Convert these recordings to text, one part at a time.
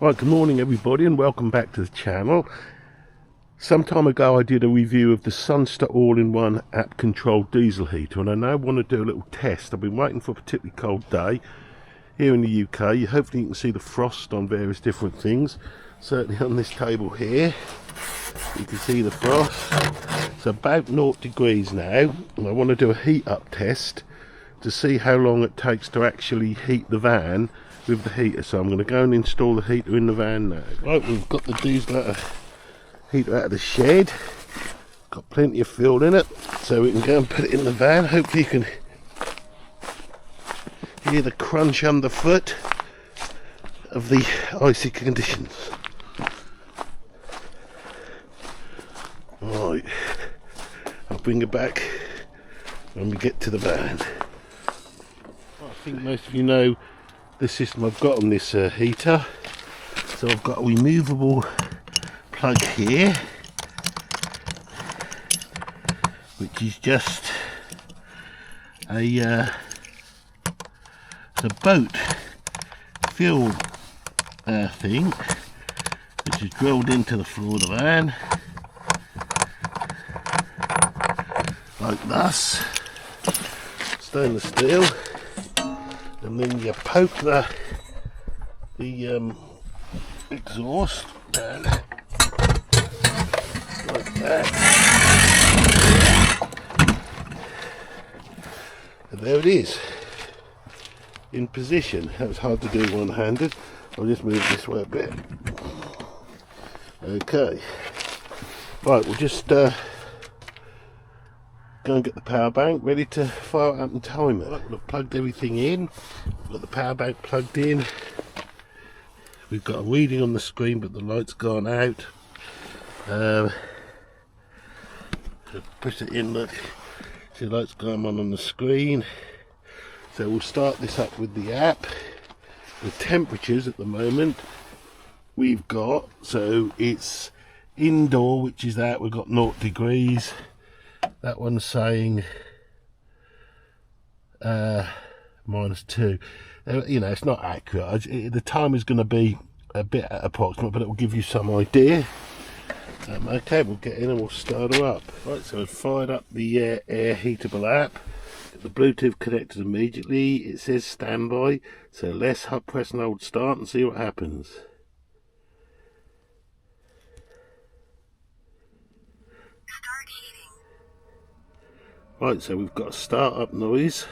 Right, good morning everybody and welcome back to the channel. Some time ago I did a review of the SUNSTER All-in-One app controlled diesel heater, and I now want to do a little test. I've been waiting for a particularly cold day here in the UK. Hopefully you can see the frost on various different things. Certainly on this table here you can see the frost. It's about 0 degrees now, and I want to do a heat up test to see how long it takes to actually heat the van with the heater. So I'm going to go and install the heater in the van now. Right, we've got the diesel heater out of the shed. Got plenty of fuel in it, so we can go and put it in the van. Hopefully you can hear the crunch underfoot of the icy conditions. Right, I'll bring it back when we get to the van. I think most of you know the system I've got on this heater. So I've got a removable plug here, which is just a boat fuel thing, which is drilled into the floor of the van like this, stainless steel. And then you poke the exhaust down like that, and there it is in position. That was hard to do one-handed. I'll just move this way a bit. Okay, right, we'll just go and get the power bank ready to fire it up and time it. Right, we've plugged everything in. We've got the power bank plugged in. We've got a reading on the screen, but the light's gone out. Push it in, look. See the light's gone on the screen. So we'll start this up with the app. The temperatures at the moment we've got, so it's indoor, which is that we've got 0 degrees. That one's saying -2. You know, it's not accurate. The time is going to be a bit approximate, but it will give you some idea. Okay, we'll get in and we'll start her up. Right, so I've fired up the air heatable app. Get the Bluetooth connected immediately. It says standby, so let's press and hold start and see what happens. Right, so we've got a start up noise.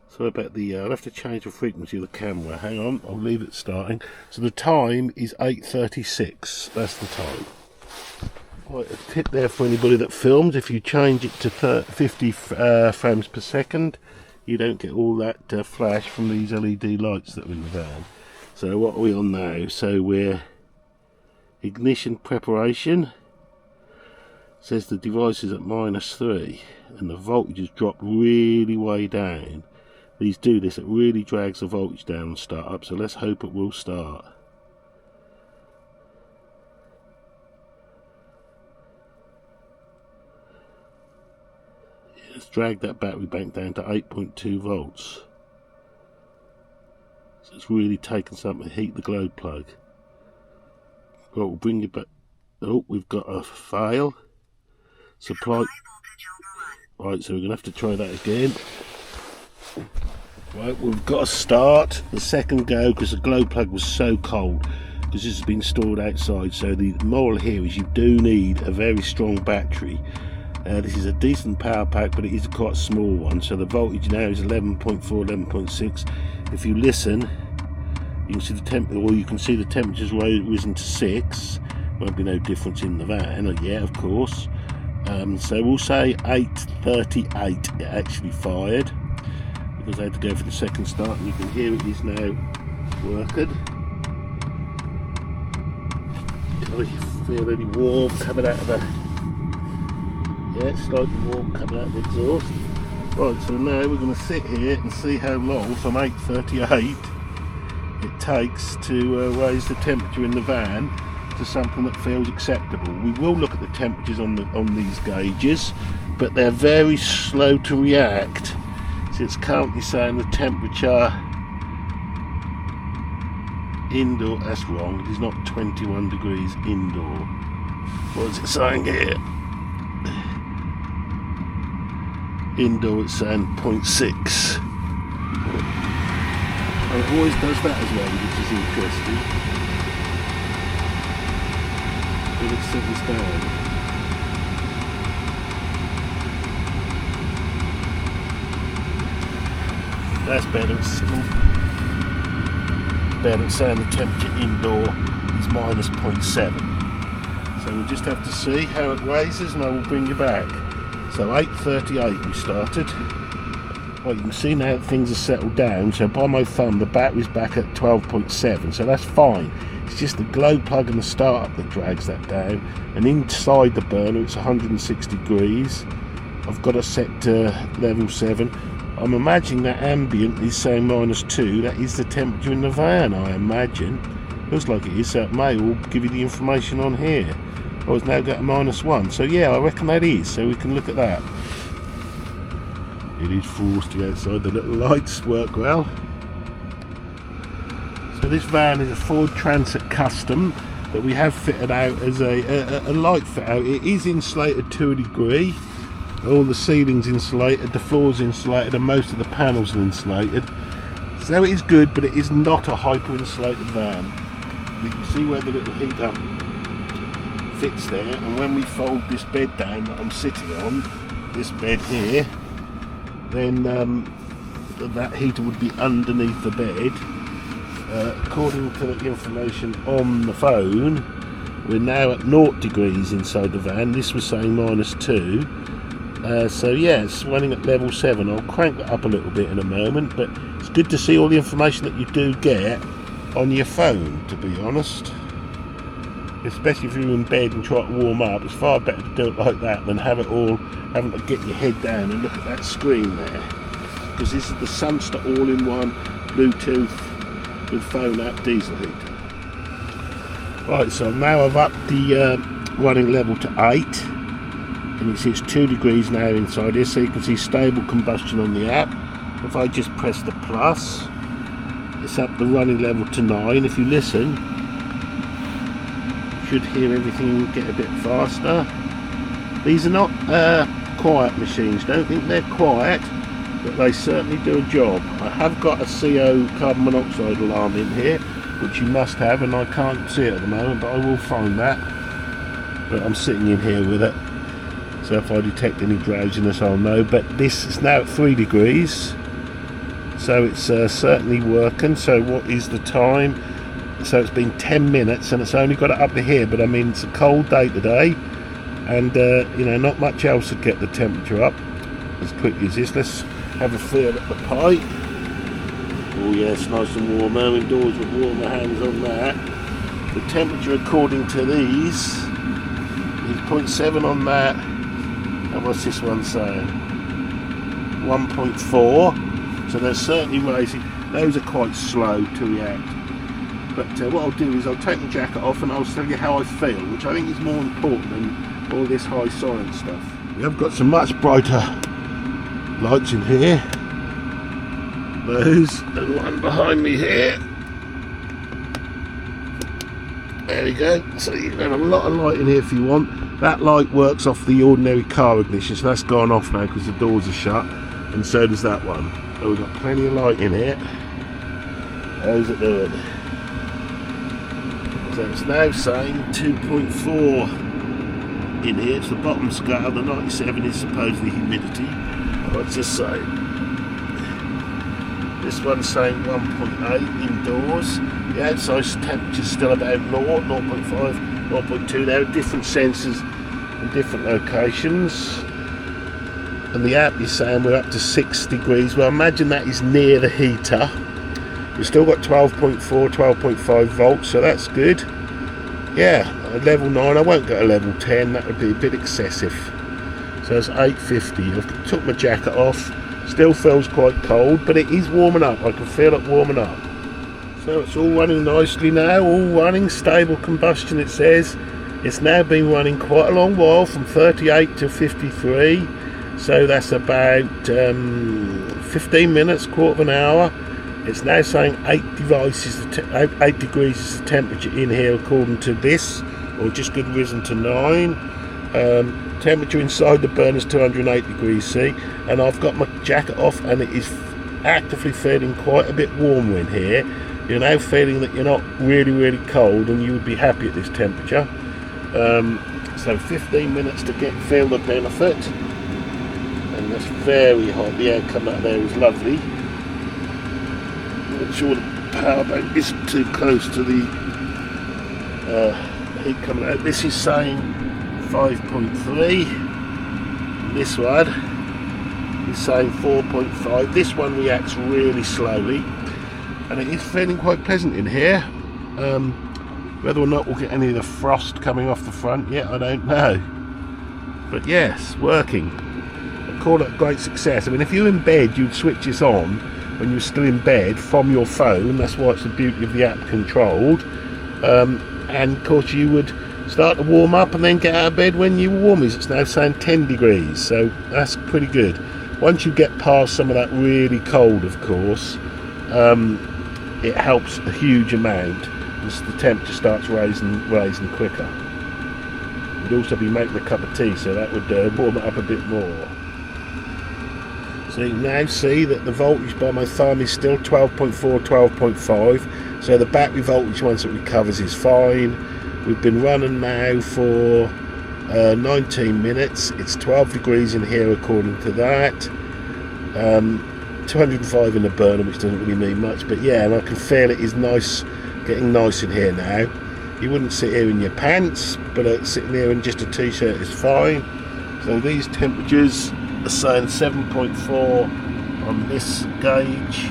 Sorry about the, I'll have to change the frequency of the camera. Hang on, I'll leave it starting. So the time is 8:36, that's the time. Right, a tip there for anybody that films: if you change it to 50 frames per second, you don't get all that flash from these LED lights that are in the van. So what are we on now? So we're ignition preparation. Says the device is at -3 and the voltage has dropped really way down. These do this, it really drags the voltage down and start up, so let's hope it will start. Yeah, let's drag that battery bank down to 8.2 volts. So it's really taken something to heat the glow plug. Right, we'll bring it back. Oh, we've got a fail. Supply. Right, so we're going to have to try that again. Right, we've got to start the second go because the glow plug was so cold, because this has been stored outside. So the moral here is you do need a very strong battery. This is a decent power pack, but it is quite a small one. So the voltage now is 11.4, 11.6. If you listen, you can see the temp, or you can see the temperature's risen to 6. Won't be no difference in the van, yeah, of course. So we'll say 8:38 it actually fired, because I had to go for the second start, and you can hear it is now working. Can I feel any warm coming out of the, yeah, slightly warm coming out of the exhaust. Right, so now we're going to sit here and see how long from 8:38 it takes to raise the temperature in the van to something that feels acceptable. We will look at the temperatures on these gauges, but they're very slow to react. So it's currently saying the temperature Indoor, that's wrong, it is not 21 degrees indoor. What is it saying here? Indoor it's saying 0.6. And it always does that as well, which is interesting. When it settles down. That's better, it's better. It's saying the temperature indoor is minus 0.7. So we'll just have to see how it raises and I will bring you back. So 8:38 we started. Well, you can see now that things are settled down, so by my thumb the battery's back at 12.7, so that's fine. It's just the glow plug and the startup that drags that down, and inside the burner it's 106 degrees. I've got it set to level 7. I'm imagining that ambient is saying -2. That is the temperature in the van, I imagine. Looks like it is, so it may all give you the information on here. Oh, it's now got a -1. So yeah, I reckon that is, so we can look at that. It is frosty outside, the little lights work well. So this van is a Ford Transit Custom that we have fitted out as a light fit out. It is insulated to a degree. All the ceiling's insulated, the floor's insulated, and most of the panels are insulated. So it is good, but it is not a hyper-insulated van. You can see where the little heater fits there, and when we fold this bed down that I'm sitting on, this bed here, then that heater would be underneath the bed. According to the information on the phone, we're now at 0 degrees inside the van. This was saying -2. So yeah, it's running at level 7. I'll crank that up a little bit in a moment, but it's good to see all the information that you do get on your phone, to be honest. Especially if you're in bed and try to warm up, it's far better to do it like that than have it all, having to get your head down and look at that screen there. Because this is the SUNSTER All-in-One Bluetooth with phone app diesel heater. Right, so now I've upped the running level to 8. And it's 2 degrees now inside here, so you can see stable combustion on the app. If I just press the plus, it's up the running level to 9. If you listen, you should hear everything get a bit faster. These are not quiet machines, don't think they're quiet, but they certainly do a job. I have got a CO carbon monoxide alarm in here, which you must have, and I can't see it at the moment, but I will find that. But I'm sitting in here with it. So if I detect any drowsiness I'll know, but this is now at 3 degrees, so it's certainly working. So what is the time? So it's been 10 minutes and it's only got it up to here, but I mean it's a cold day today, and you know, not much else would get the temperature up as quickly as this. Let's have a feel at the pipe. Oh yeah, it's nice and warm now indoors with warmer hands on that. The temperature according to these is 0.7 on that. And what's this one saying? 1.4. So they're certainly raising. Those are quite slow to react. But what I'll do is I'll take the jacket off and I'll tell you how I feel, which I think is more important than all this high science stuff. We have got some much brighter lights in here. Those, and one behind me here. There we go. So you can have a lot of light in here if you want. That light works off the ordinary car ignition, so that's gone off now because the doors are shut, and so does that one. So we've got plenty of light in here. How's it doing? So it's now saying 2.4 in here. It's the bottom scale. The 97 is supposedly humidity. What's this saying? This one's saying 1.8 indoors. The outside temperature's still about 0, 0.5, 0.2. There are different sensors in different locations. And the app is saying we're up to 6 degrees. Well, imagine that is near the heater. We've still got 12.4, 12.5 volts, so that's good. Yeah, at level 9, I won't go to level 10, that would be a bit excessive. So it's 8:50. I've took my jacket off. Still feels quite cold, but it is warming up. I can feel it warming up. So it's all running nicely now, all running, stable combustion it says. It's now been running quite a long while, from 38 to 53. So that's about 15 minutes, quarter of an hour. It's now saying 8 degrees is the temperature in here according to this, or just good risen to 9. Temperature inside the burner is 208 degrees C, and I've got my jacket off and it is actively feeling quite a bit warmer in here. You're now feeling that you're not really cold, and you would be happy at this temperature. So 15 minutes to feel the benefit, and that's very hot. The air coming out there is lovely. Make sure the power bank isn't too close to the heat coming out. This is saying 5.3. This one is saying 4.5. This one reacts really slowly, and it is feeling quite pleasant in here. Whether or not we'll get any of the frost coming off the front yet, I don't know. But yes, working. I call it a great success. I mean, if you're in bed, you'd switch this on when you're still in bed from your phone. That's why it's the beauty of the app controlled. And of course you would start to warm up and then get out of bed when you warm. It's now saying 10 degrees, so that's pretty good. Once you get past some of that really cold, of course, it helps a huge amount. The temperature starts rising quicker. You'd also be making a cup of tea, so that would warm it up a bit more. So you can now see that the voltage by my thumb is still 12.4, 12.5. So the battery voltage once it recovers is fine. We've been running now for 19 minutes. It's 12 degrees in here according to that. 205 in the burner, which doesn't really mean much, but yeah, and I can feel it is nice. Getting nice in here now. You wouldn't sit here in your pants, but sitting here in just a t-shirt is fine. So these temperatures are saying 7.4 on this gauge,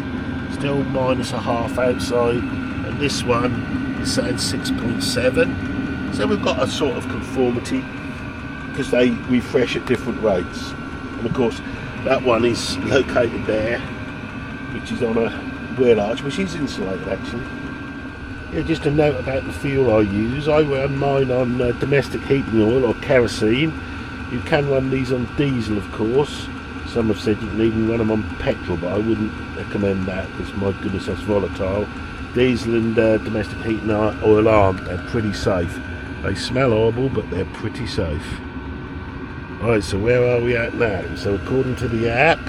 still -0.5 outside, and this one is saying 6.7. So we've got a sort of conformity because they refresh at different rates. And of course that one is located there, which is on a wheel arch, which is insulated actually. Yeah, just a note about the fuel I use. I run mine on domestic heating oil or kerosene. You can run these on diesel, of course. Some have said you can even run them on petrol, but I wouldn't recommend that because, my goodness, that's volatile. Diesel and domestic heating oil aren't. They're pretty safe. They smell horrible, but they're pretty safe. Alright, so where are we at now? So according to the app,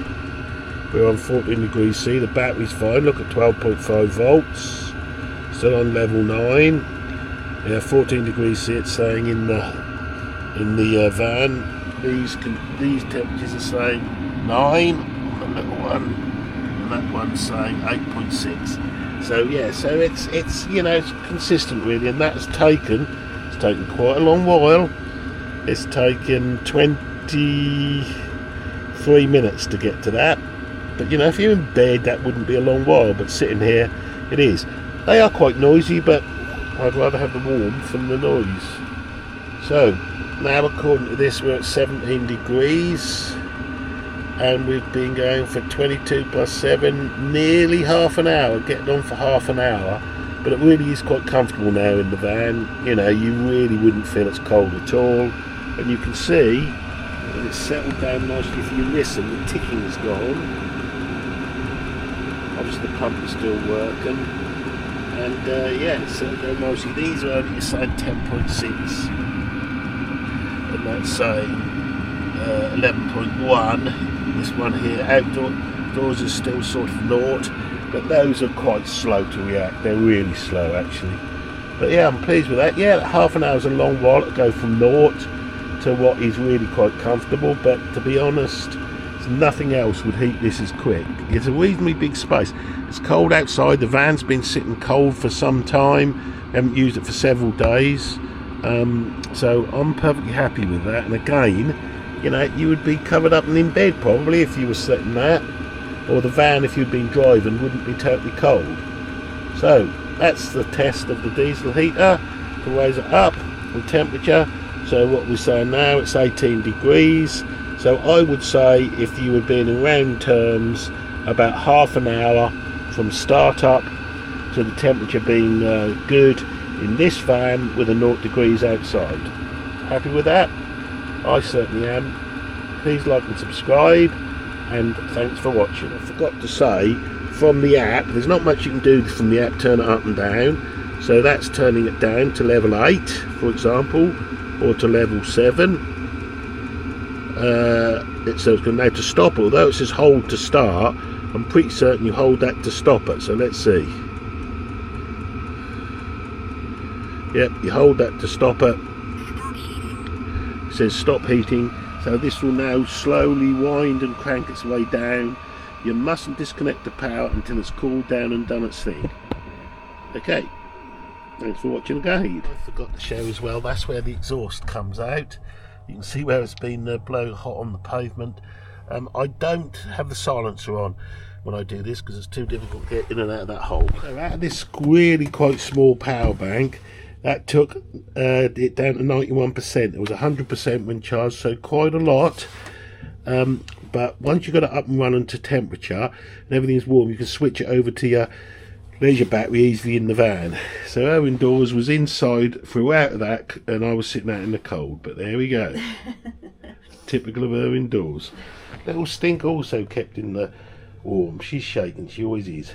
we're on 14 degrees C. The battery's fine. Look at 12.5 volts. Still on level 9. Yeah, 14 degrees C. It's saying in the van. These temperatures are saying 9 on the little one, and that one's saying 8.6. So yeah, so it's you know, it's consistent really, and it's taken quite a long while. It's taken 23 minutes to get to that. But you know, if you're in bed, that wouldn't be a long while. But sitting here, it is. They are quite noisy, but I'd rather have the warmth than the noise. So, now according to this, we're at 17 degrees, and we've been going for 22 plus 7, nearly half an hour, getting on for half an hour, but it really is quite comfortable now in the van. You know, you really wouldn't feel it's cold at all, and you can see that it's settled down nicely. If you listen, the ticking is gone. Obviously the pump is still working. And yeah, so they're nicely. These are only saying 10.6, and that's saying 11.1. This one here, outdoors is still sort of 0, but those are quite slow to react. They're really slow actually. But yeah, I'm pleased with that. Yeah, half an hour is a long while to go from 0 to what is really quite comfortable. But to be honest, nothing else would heat this as quick. It's a reasonably big space. It's cold outside. The van's been sitting cold for some time. We haven't used it for several days. So I'm perfectly happy with that. And again, you know, you would be covered up and in bed probably if you were sitting that. Or the van, if you'd been driving, wouldn't be totally cold. So that's the test of the diesel heater to raise it up in temperature. So what we're saying now, it's 18 degrees. So I would say, if you were being in round terms, about half an hour from start up to the temperature being good in this van with a 0 degrees outside. Happy with that? I certainly am. Please like and subscribe, and thanks for watching. I forgot to say, from the app. There's not much you can do from the app, turn it up and down. So that's turning it down to level 8, for example, or to level 7. So it's going now to stop, although it says hold to start. I'm pretty certain you hold that to stop it, so let's see. Yep, you hold that to stop it. It says stop heating, so this will now slowly wind and crank its way down. You mustn't disconnect the power until it's cooled down and done its thing. Okay, thanks for watching again. I forgot to show as well, that's where the exhaust comes out. You can see where it's been blowing hot on the pavement. I don't have the silencer on when I do this because it's too difficult to get in and out of that hole. So out of this really quite small power bank, that took it down to 91%. It was 100% when charged, so quite a lot. But once you've got it up and running to temperature and everything's warm, you can switch it over to your leisure battery easily in the van. So our indoors was inside throughout that, and I was sitting out in the cold, but there we go. Typical of her indoors. Little Stink also kept in the warm. She's shaking, she always is.